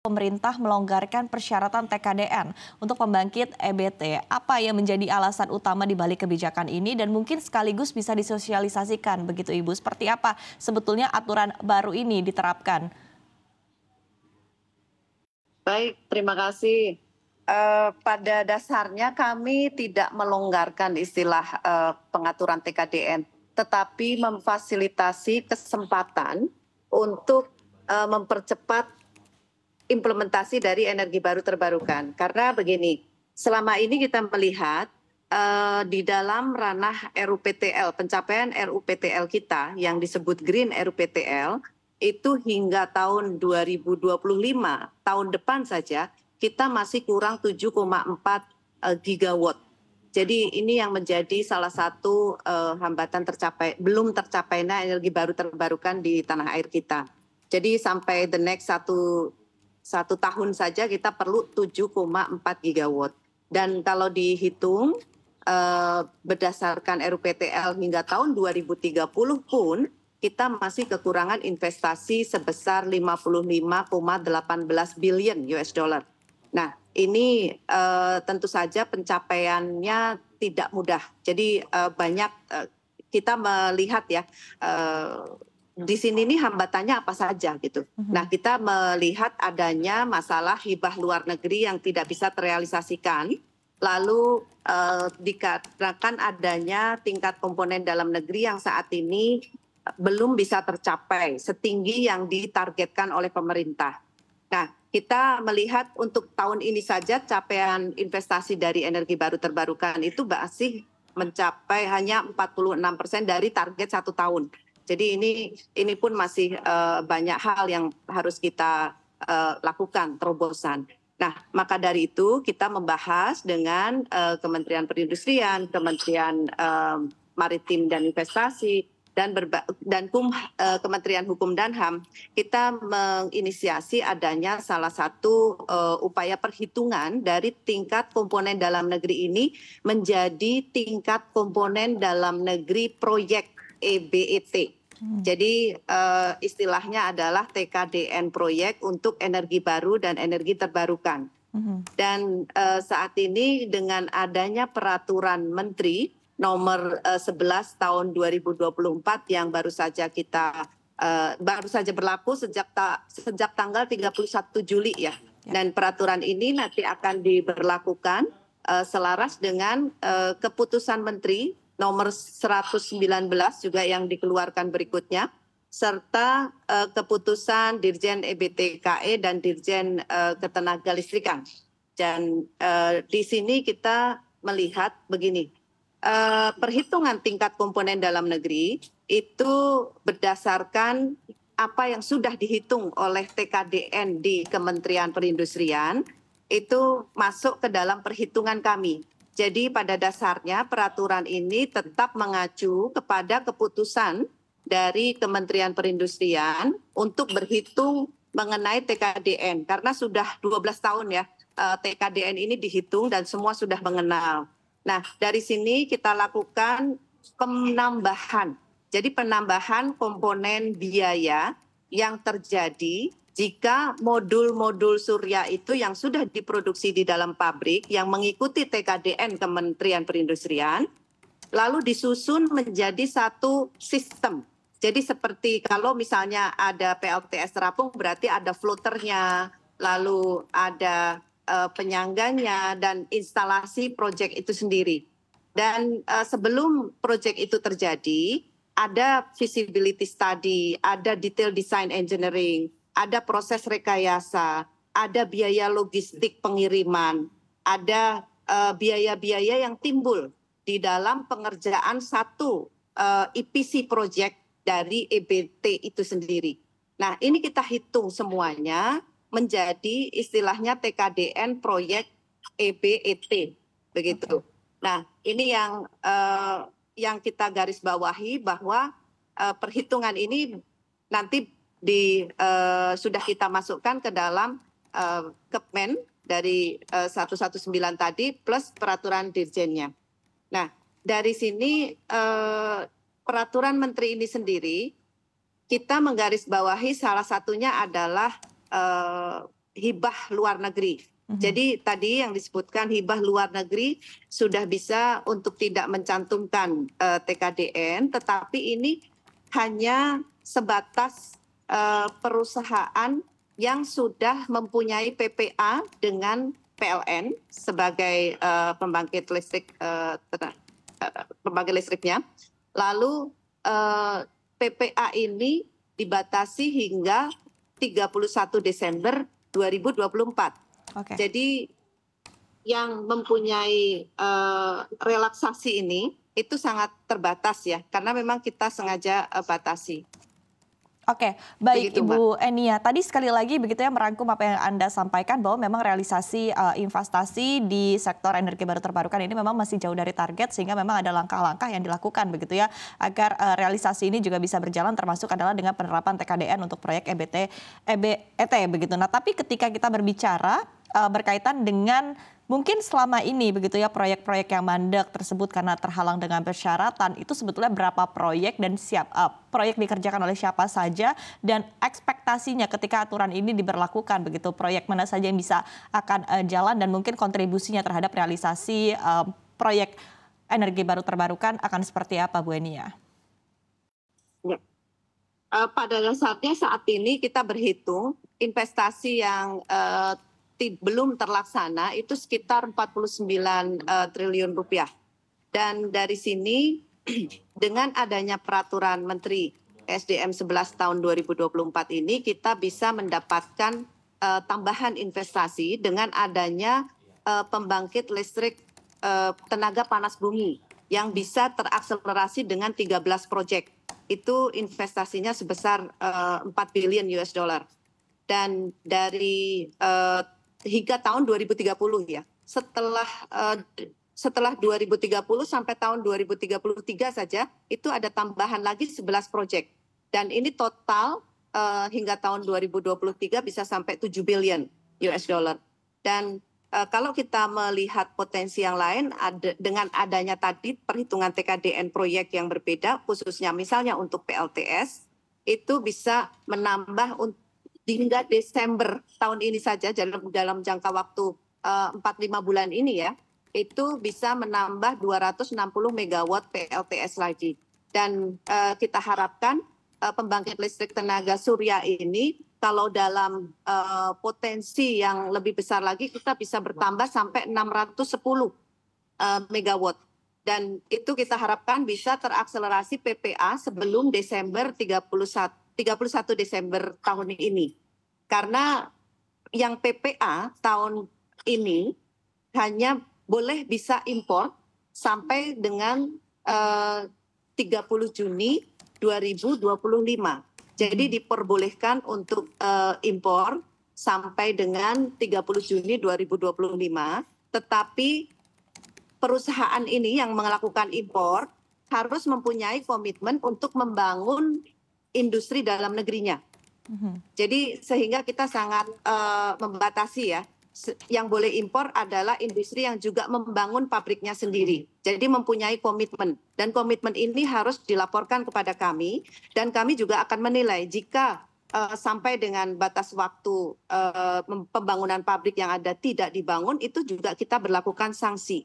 Pemerintah melonggarkan persyaratan TKDN untuk pembangkit EBT. Apa yang menjadi alasan utama di balik kebijakan ini dan mungkin sekaligus bisa disosialisasikan begitu Ibu? Seperti apa sebetulnya aturan baru ini diterapkan? Baik, terima kasih. Pada dasarnya kami tidak melonggarkan istilah pengaturan TKDN, tetapi memfasilitasi kesempatan untuk mempercepat implementasi dari energi baru terbarukan. Karena begini, selama ini kita melihat di dalam ranah RUPTL, pencapaian RUPTL kita yang disebut Green RUPTL, itu hingga tahun 2025, tahun depan saja, kita masih kurang 7,4 gigawatt. Jadi ini yang menjadi salah satu hambatan belum tercapainya energi baru terbarukan di tanah air kita. Jadi sampai the next satu tahun saja kita perlu 7,4 gigawatt. Dan kalau dihitung berdasarkan RUPTL hingga tahun 2030 pun kita masih kekurangan investasi sebesar 55,18 billion US dollar. Nah, ini tentu saja pencapaiannya tidak mudah. Jadi banyak kita melihat ya di sini nih hambatannya apa saja gitu. Nah, kita melihat adanya masalah hibah luar negeri yang tidak bisa terrealisasikan. Lalu dikarenakan adanya tingkat komponen dalam negeri yang saat ini belum bisa tercapai setinggi yang ditargetkan oleh pemerintah. Nah, kita melihat untuk tahun ini saja capaian investasi dari energi baru terbarukan itu masih mencapai hanya 46% dari target 1 tahun. Jadi ini pun masih banyak hal yang harus kita lakukan terobosan. Nah, maka dari itu kita membahas dengan Kementerian Perindustrian, Kementerian Maritim dan Investasi, dan Kementerian Hukum dan HAM, kita menginisiasi adanya salah satu upaya perhitungan dari tingkat komponen dalam negeri ini menjadi tingkat komponen dalam negeri proyek EBET. Jadi istilahnya adalah TKDN proyek untuk energi baru dan energi terbarukan. Dan saat ini dengan adanya peraturan Menteri nomor 11 tahun 2024 yang baru saja berlaku sejak tanggal 31 Juli ya. Dan peraturan ini nanti akan diberlakukan selaras dengan keputusan Menteri nomor 119 juga yang dikeluarkan berikutnya, serta keputusan Dirjen EBTKE dan Dirjen Ketenagalistrikan. Dan di sini kita melihat begini, perhitungan tingkat komponen dalam negeri itu berdasarkan apa yang sudah dihitung oleh TKDN di Kementerian Perindustrian itu masuk ke dalam perhitungan kami. Jadi pada dasarnya peraturan ini tetap mengacu kepada keputusan dari Kementerian Perindustrian untuk berhitung mengenai TKDN. Karena sudah 12 tahun ya TKDN ini dihitung dan semua sudah mengenal. Nah, dari sini kita lakukan penambahan. Jadi penambahan komponen biaya yang terjadi jika modul-modul surya itu yang sudah diproduksi di dalam pabrik yang mengikuti TKDN Kementerian Perindustrian, lalu disusun menjadi satu sistem. Jadi seperti kalau misalnya ada PLTS terapung berarti ada floaternya, lalu ada penyangganya dan instalasi proyek itu sendiri. Dan sebelum proyek itu terjadi, ada feasibility study, ada detail design engineering, ada proses rekayasa, ada biaya logistik pengiriman, ada biaya-biaya yang timbul di dalam pengerjaan satu EPC project dari EBT itu sendiri. Nah, ini kita hitung semuanya menjadi istilahnya TKDN proyek EBET begitu. Nah, ini yang kita garis bawahi bahwa perhitungan ini nanti sudah kita masukkan ke dalam Kepmen dari 119 tadi plus peraturan dirjennya. Nah, dari sini peraturan menteri ini sendiri kita menggarisbawahi salah satunya adalah hibah luar negeri. Jadi tadi yang disebutkan hibah luar negeri sudah bisa untuk tidak mencantumkan TKDN, tetapi ini hanya sebatas perusahaan yang sudah mempunyai PPA dengan PLN sebagai pembangkit listrik pembangkit listriknya. Lalu PPA ini dibatasi hingga 31 Desember 2024. Oke. Jadi yang mempunyai relaksasi ini itu sangat terbatas ya, karena memang kita sengaja batasi. Oke, baik Begitu, Mbak. Ibu Enia. Tadi sekali lagi begitu ya merangkum apa yang Anda sampaikan bahwa memang realisasi investasi di sektor energi baru terbarukan ini memang masih jauh dari target sehingga memang ada langkah-langkah yang dilakukan begitu ya agar realisasi ini juga bisa berjalan termasuk adalah dengan penerapan TKDN untuk proyek EBT begitu. Nah, tapi ketika kita berbicara berkaitan dengan mungkin selama ini begitu ya proyek-proyek yang mandek tersebut karena terhalang dengan persyaratan itu sebetulnya berapa proyek dan proyek dikerjakan oleh siapa saja dan ekspektasinya ketika aturan ini diberlakukan begitu proyek mana saja yang bisa akan jalan dan mungkin kontribusinya terhadap realisasi proyek energi baru terbarukan akan seperti apa Bu Enia? Ya. Pada dasarnya saat ini kita berhitung investasi yang belum terlaksana itu sekitar 49 triliun rupiah. Dan dari sini dengan adanya peraturan Menteri SDM 11 tahun 2024 ini kita bisa mendapatkan tambahan investasi dengan adanya pembangkit listrik tenaga panas bumi yang bisa terakselerasi dengan 13 proyek. Itu investasinya sebesar 4 billion US dollar. Dan dari hingga tahun 2030 ya. Setelah 2030 sampai tahun 2033 saja itu ada tambahan lagi 11 proyek. Dan ini total hingga tahun 2023 bisa sampai 7 billion US dollar. Dan kalau kita melihat potensi yang lain dengan adanya tadi perhitungan TKDN proyek yang berbeda khususnya misalnya untuk PLTS itu bisa menambah hingga Desember tahun ini saja dalam jangka waktu 4-5 bulan ini ya, itu bisa menambah 260 megawatt PLTS lagi. Dan kita harapkan pembangkit listrik tenaga surya ini kalau dalam potensi yang lebih besar lagi kita bisa bertambah sampai 610 megawatt. Dan itu kita harapkan bisa terakselerasi PPA sebelum Desember 31 Desember tahun ini. Karena yang PPA tahun ini hanya boleh bisa impor sampai dengan 30 Juni 2025. Jadi diperbolehkan untuk impor sampai dengan 30 Juni 2025. Tetapi perusahaan ini yang melakukan impor harus mempunyai komitmen untuk membangun industri dalam negerinya. Jadi sehingga kita sangat membatasi ya. Yang boleh impor adalah industri yang juga membangun pabriknya sendiri. Jadi mempunyai komitmen. Dan komitmen ini harus dilaporkan kepada kami. Dan kami juga akan menilai jika sampai dengan batas waktu pembangunan pabrik yang ada tidak dibangun, itu juga kita berlakukan sanksi.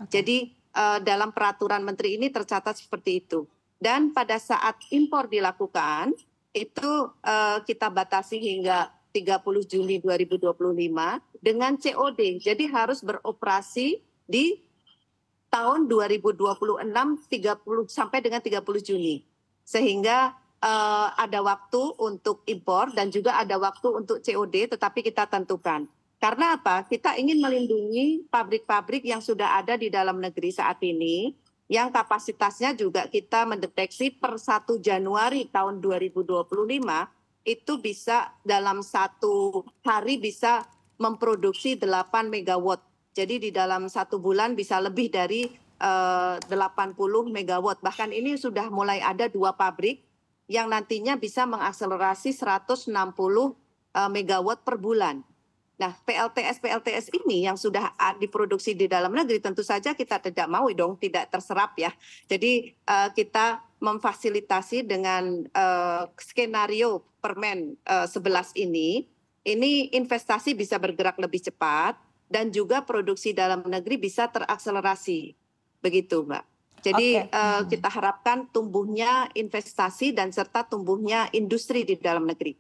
Jadi dalam peraturan menteri ini tercatat seperti itu. Dan pada saat impor dilakukan, itu kita batasi hingga 30 Juni 2025 dengan COD. Jadi harus beroperasi di tahun 2026 sampai dengan 30 Juni. Sehingga ada waktu untuk impor dan juga ada waktu untuk COD, tetapi kita tentukan. Karena apa? Kita ingin melindungi pabrik-pabrik yang sudah ada di dalam negeri saat ini, yang kapasitasnya juga kita mendeteksi per 1 Januari tahun 2025, itu bisa dalam satu hari bisa memproduksi 8 megawatt. Jadi di dalam 1 bulan bisa lebih dari 80 megawatt. Bahkan ini sudah mulai ada 2 pabrik yang nantinya bisa mengakselerasi 160 megawatt per bulan. Nah, PLTS ini yang sudah diproduksi di dalam negeri tentu saja kita tidak mau dong tidak terserap ya. Jadi kita memfasilitasi dengan skenario Permen 11 ini ini investasi bisa bergerak lebih cepat dan juga produksi dalam negeri bisa terakselerasi. Begitu, Mbak. Jadi Oke. kita harapkan tumbuhnya investasi dan serta tumbuhnya industri di dalam negeri.